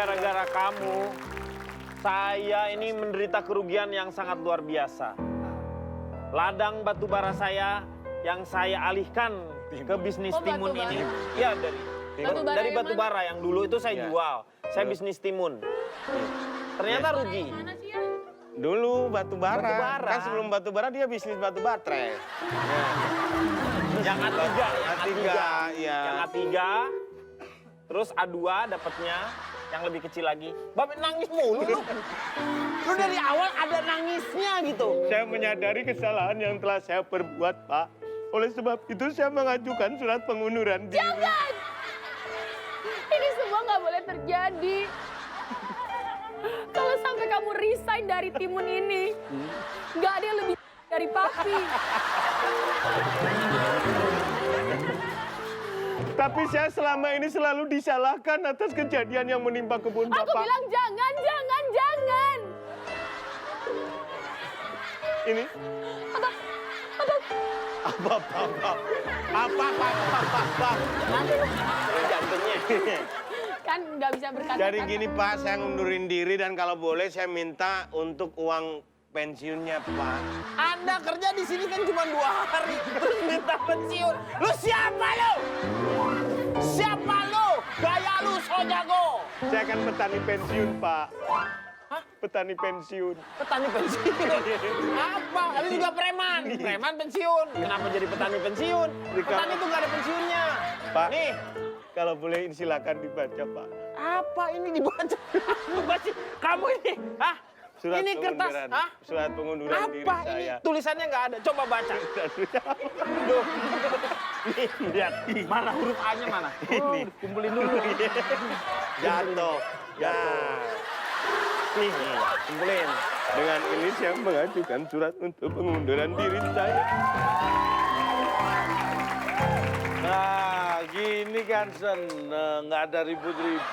gara-gara kamu, saya ini menderita kerugian yang sangat luar biasa. Ladang batubara saya yang saya alihkan ke bisnis timun ini. Ya, dari batubara yang dulu itu saya jual. Saya bisnis timun. Ternyata rugi. Dulu batubara. Kan sebelum batubara dia bisnis batu baterai. Yang A3, Iya. Yang A3, terus A2 dapatnya yang lebih kecil lagi. Bapak nangis mulu lu. Lu dari awal ada nangisnya gitu. Saya menyadari kesalahan yang telah saya perbuat, Pak. Oleh sebab itu saya mengajukan surat pengunduran diri. Jangan! Ini semua nggak boleh terjadi. Kalau sampai kamu resign dari timun ini, nggak ada yang lebih dari papi. Tapi saya selama ini selalu disalahkan atas kejadian yang menimpa kebun Aku Bapak. bilang jangan, jangan, jangan. Ini apa? Jantungnya. Kan nggak bisa berkata-kata. Jadi gini Pak, saya ngundurin diri dan kalau boleh saya minta untuk uang pensiunnya Pak. Anda kerja di sini kan cuma 2 hari, terus minta pensiun. Lu siapa lu? Siapa lu? Gaya lu so jago. Saya kan petani pensiun Pak. Hah? Petani pensiun. Petani pensiun? Apa? Lu juga preman. Preman pensiun. Kenapa jadi petani pensiun? Petani tuh nggak ada pensiunnya. Pak. Nih. Kalau boleh silakan dibaca Pak. Apa ini dibaca? Baca. Kamu ini, hah? Surat Ini kertas, pengunduran- hah? Surat pengunduran diri Apa ini? saya. Tulisannya nggak ada. Coba baca. Duh. Nih, lihat. Mana huruf A-nya mana? Ini. Kumpulin dulu. Jatuh. Nih, kumpulin. Dengan ini saya mengajukan surat untuk pengunduran diri saya. Nah, gini kan seneng, nggak ada ribut-ribut.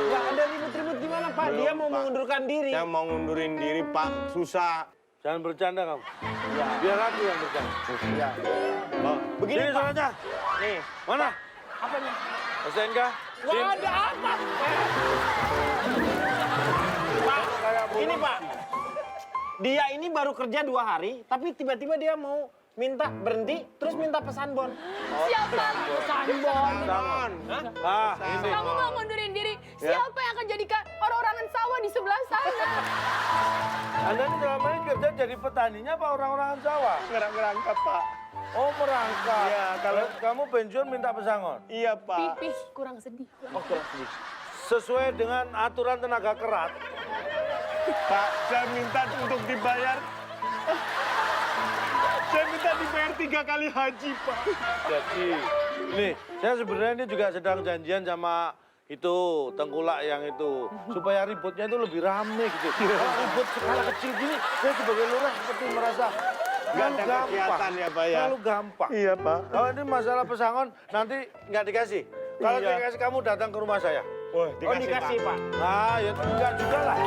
Nggak ada ribut-ribut gimana, Pak? Dia mau mengundurkan diri. Saya mau ngundurin diri Pak, susah. Jangan bercanda kamu. Ya. Biar aku yang bercanda. Ya. Pak, Begini, Sini Pak. suratnya. Nih, Mana? apa nih? STNK? Nggak ada apa. Pak, ini Pak. Dia ini baru kerja 2 hari, tapi tiba-tiba dia mau minta berhenti, terus minta pesan bon. Siapa? Sanbon. Sangon. Ah, ini. Kamu mau mundurin diri. Siapa yang akan jadikan orang-orangan sawah di sebelah sana? Anda ini selama ini kerja jadi petaninya apa orang-orangan sawah? Ngerangkap Pak. Oh, merangkap. Iya, Kalau kalau- kamu pensiun minta pesangon. Iya Pak. Pipih, kurang sedih. Oh, kurang sedih. Sesuai dengan aturan tenaga kerat. Pak, saya minta untuk dibayar. Saya minta dibayar 3 kali haji Pak. Jadi, nih, saya sebenarnya ini juga sedang janjian sama itu tengkulak yang itu supaya ributnya itu lebih rame gitu. Kalau ribut skala kecil gini, saya sebagai lurah seperti merasa Nggak ada gampang. kegiatan ya Pak ya. Terlalu gampang. Iya Pak. Kalau ini masalah pesangon nanti nggak dikasih. Kalau Iya. dikasih kamu datang ke rumah saya. Wah, Oh, dikasih, Pak. Nah, ya enggak juga lah.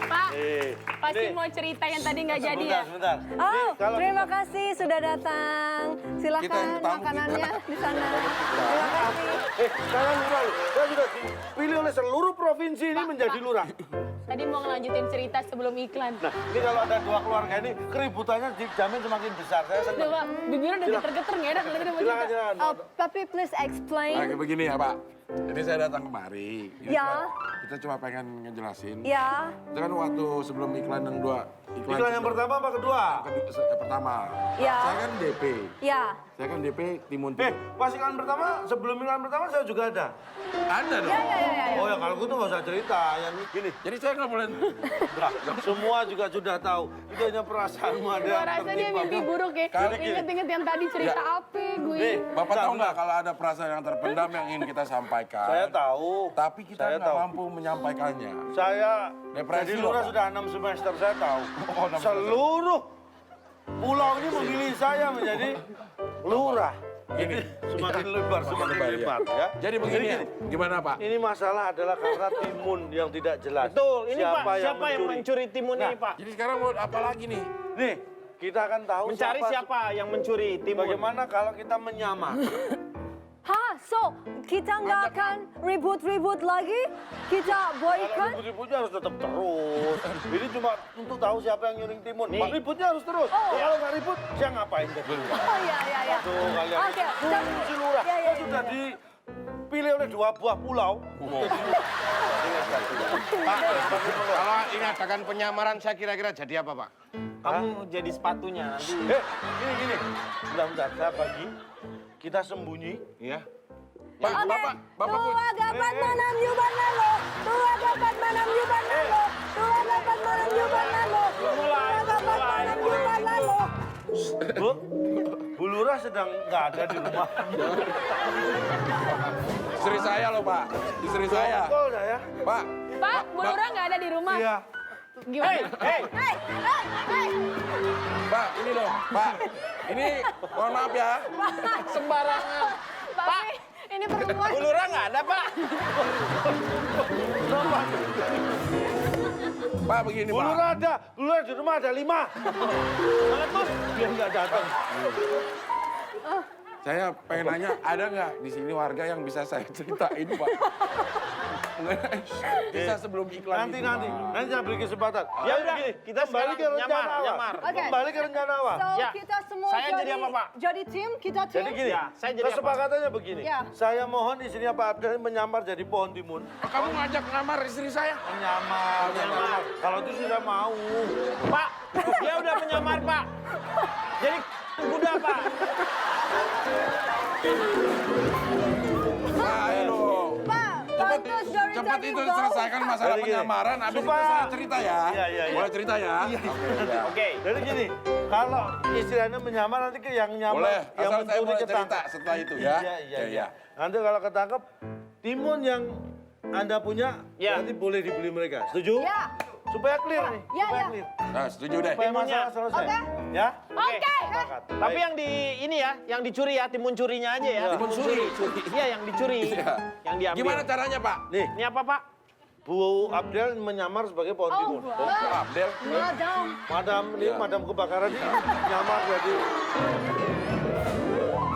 Pak, Eh, pasti nih, mau cerita yang tadi nggak jadi ya? sebentar. Oh, Nih, kalau terima kasih sudah datang. Silakan makanannya di sana. Terima kasih. Sekarang lurah loh. Saya sudah dipilih oleh seluruh provinsi ini menjadi lurah. Tadi mau ngelanjutin cerita sebelum iklan. Nah, ini kalau ada 2 keluarga ini, keributannya dijamin semakin besar. Saya Udah, senang. Pak. Bibirnya udah geter-geter, nggak enak. Udah mau Silakan, cerita. silakan. Oh, tapi please explain. Nah, begini ya Pak, ini saya datang kemari. Ini Ya. kita cuma pengen ngejelasin. Ya, Itu kan waktu sebelum iklan yang 2. Iklan yang pertama apa kedua? Yang pertama. Ya. Saya kan DP. ya. Saya kan DP Timun. Pas iklan pertama, sebelum iklan pertama saya juga ada. Ada dong. Ya. Oh ya, kalau gitu nggak usah cerita. Yang gini, Jadi saya nggak boleh. Nah, semua juga sudah tahu. Itu hanya perasaanmu ada. Gua rasa dia mimpi buruk ya. Kali gini. Ingat-ingat yang tadi cerita apa gue. Nih, Bapak tahu bentar. nggak kalau ada perasaan yang terpendam yang ingin kita sampaikan? Saya tahu. Tapi kita Saya nggak tahu. mampu menyampaikannya. Saya Depresi jadi loh, lurah Pak. sudah 6 semester, saya tahu. Oh, 6 semester. Seluruh pulau ini memilih saya menjadi lurah. Gini. Semakin lebar, semakin lebar, ya. lebar ya. Jadi begini ya, gimana Pak? Ini masalah adalah karena timun yang tidak jelas. Betul, ini Pak, siapa yang mencuri timun Nah, ini, Pak? Jadi sekarang mau apa lagi nih? Nih, kita akan tahu Mencari siapa yang mencuri timun? Bagaimana kalau kita menyamar? So kita nggak akan ribut-ribut lagi? Kita boycott? Ribut-ributnya harus tetap terus. Ini cuma untuk tahu siapa yang nyuring timun. Nih. Pak, ributnya harus terus. Kalau nggak ribut, saya ngapain jadi? Oh ya. Tuh kalian. Oke, Si Lurah, Ya. kok sudah dipilih oleh 2 buah pulau. Pak, kalau mengadakan penyamaran saya kira-kira jadi apa, Pak? Kamu jadi sepatunya nanti. Gini. Bentar, saya bagi. Kita sembunyi. Iya. Pak, Bapak pun. Tua gapat manam yuban nalo. Tua gapat manam yuban nalo. Tua gapat manam yuban nalo. Tua gapat manam yuban nalo. Bu Lurah sedang nggak ada di rumah. Istri saya loh, Pak. Istri saya. Kok saya? Pak. Pak, Bu Lurah nggak ada di rumah. Iya. Gimana? Hey. Pak, ini loh, Pak. Ini mohon maaf ya. Sembarangan. Pak, ini perempuan. Bu Lurah nggak ada, Pak. Pak begini, Bu Pak. Lurah ada. Bu Lurah di rumah ada 5. Meletus. Dia nggak datang. Saya pengen nanya, ada nggak di sini warga yang bisa saya ceritain, Pak? Bisa sebelum iklan Nanti itu, Pak. Nanti saya beri kesempatan. Ya udah, begini, kita kembali ke sekarang rencana awal. nyamar. Oke. Kembali ke rencana awal. So Ya. kita semua Saya jadi apa, Pak? Jadi tim, kita tim. Jadi gini, Ya, saya jadi apa? kesepakatannya begini. Ya. Saya mohon istrinya Pak Abdel menyamar jadi pohon timun. Kamu ngajak ngamar istri saya? Menyamar. Kalau itu sudah mau. Pak, dia udah menyamar, Pak. Jadi kuda, Pak. Pak, ayo dong. Pak, bagus dari Cepat tadi itu go. selesaikan masalah Jadi gini, penyamaran, habis itu supaya- saya cerita ya. Iya. Boleh cerita ya? Oke. Jadi gini, kalau istri Anda menyamar nanti ke yang nyamar, Boleh, yang asal saya mencuri boleh cerita ketangkep. setelah itu ya. Iya. Nanti kalau ketangkep, timun yang Anda punya Ya. nanti boleh dibeli mereka. Setuju? Ya. Supaya clear nih. Ya, supaya ya. clear. Nah, setuju deh. Supaya Timunnya. masalah selesai. Oke. Ya? Oke. Sepakat. Tapi Baik. yang di ini ya, yang dicuri ya, timun curinya aja ya. Timun suri. Iya, yang dicuri. Iya. Yang diambil. Gimana caranya, Pak? Nih, Ini apa, Pak? Bu Abdel menyamar sebagai pohon Oh, timun. Oh, Pak Abdel. Madam. Madam kebakaran ini nyamar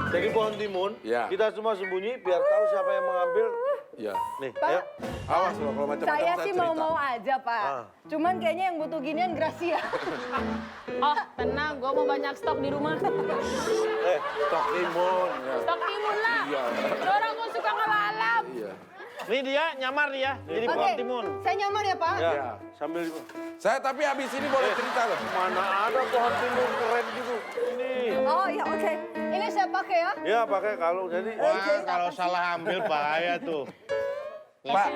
jadi pohon timun. Ya. Kita semua sembunyi biar tahu siapa yang mengambil. Iya. Nih, Pak. ayo. Awas loh kalau macam-macam Saya saya sih cerita. mau aja, Pak. Cuman kayaknya yang butuh ginian Gracia. Oh, tenang, gue mau banyak stok di rumah. Stok timun. Ya. Stok timun lah. Iya. Orang gue suka ngelalam. Iya. Ini dia nyamar dia, jadi Oke, pohon timun. saya nyamar ya, Pak. Ya, Iya. sambil Saya tapi habis ini boleh cerita loh. mana ada pohon timun keren gitu. Ini. Oh, ya oke. Ini saya pakai ya. Ya pakai kalau jadi. Wah, kalau salah ambil bahaya tuh. Pak.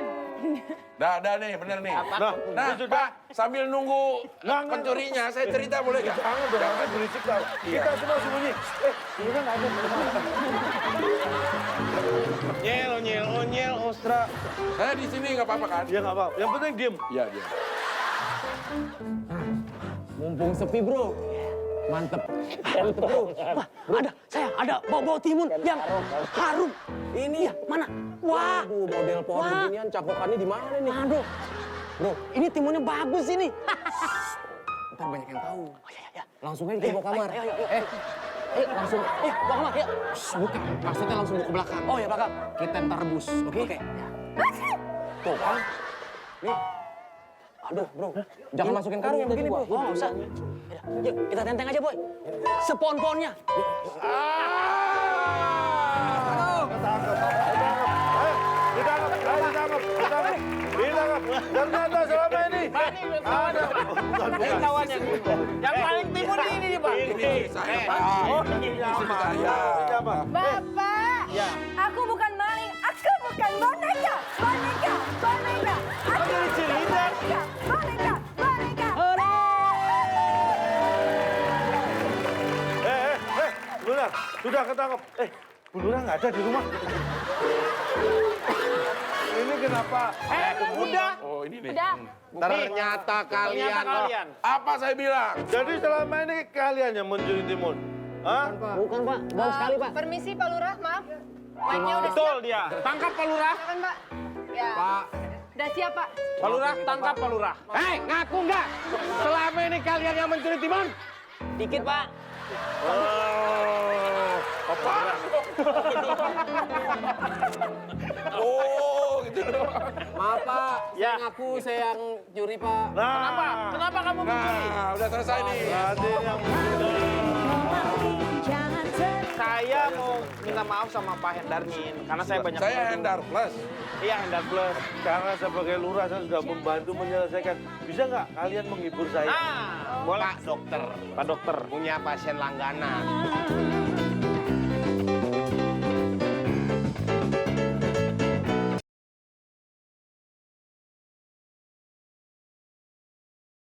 Dah nih, bener nih. Nah, ini sudah. Pak, sambil nunggu Nggak. pencurinya, saya cerita boleh nggak? Jangan dong, nanti berisik tau. Kita semua sembunyi. Ini kan nggak ada. Nyel, ostra. Saya di sini nggak apa-apa kan? Ya nggak apa. Yang penting diem. Iya. Mumpung sepi bro, mantep bro. Wah, ada bau timun yang harum. Ini ya, mana? Wah, Aduh, model pohon Wah. beginian cakokannya di mana nih? aduh, bro, ini timunnya bagus ini. Ntar banyak yang tahu. Oh ya. Langsung aja kita bawa kamar. Ayo. Ayo, langsung. Bawa kamar, ya. Shh, bukan. Maksudnya langsung bawa ke belakang. Oh ya, belakang. Kita ntar rebus, oke? Oke. Tuh kan. Nih. Aduh, bro. Jangan masukin karung yang begini, bro. Oh, nggak usah. Yuk, kita tenteng aja, boy. Sepon-ponnya. Ditangkap. Ternyata selama ini ada. Bukan. Lawan yang paling timun ini nih, Pak. Ini saya, Pak. Ini istri saya. Siapa? Bapak. Ya. Aku bukan maling, aku bukan boneka. Boneka. Aku jadi cheerleader. boneka. Bu Lurah, sudah ketangkep. Bu Lurah nggak ada di rumah. Ini kenapa? Udah. Oh, ini nih. Udah. Ternyata kalian. Ternyata kalian. Apa saya bilang? Jadi selama ini kalian yang mencuri timun? Hah? Bukan, Pak. Bagus sekali, Pak. Permisi Pak Lurah, maaf. Wine-nya udah Betul siap. dia. Tangkap Pak Lurah. Kan, Pak? Ya. Pak. Udah siap, Pak. Pak Lurah, tangkap Pak Lurah. Hei, ngaku nggak? Selama ini kalian yang mencuri timun? Dikit, Pak. Oh, Oh, gitu dong. Maaf Pak, Ya. saya ngaku saya yang nyuri Pak. Nah, Kenapa kamu mencuri? Nah, udah selesai nih. berarti yang Saya mau minta maaf sama Pak Hendarmin karena saya banyak Saya bantu. Hendar Plus. Iya, Hendar Plus. karena sebagai lurah saya sudah membantu menyelesaikan. Bisa nggak kalian menghibur saya? Boleh. Pak Dokter. Punya pasien langganan.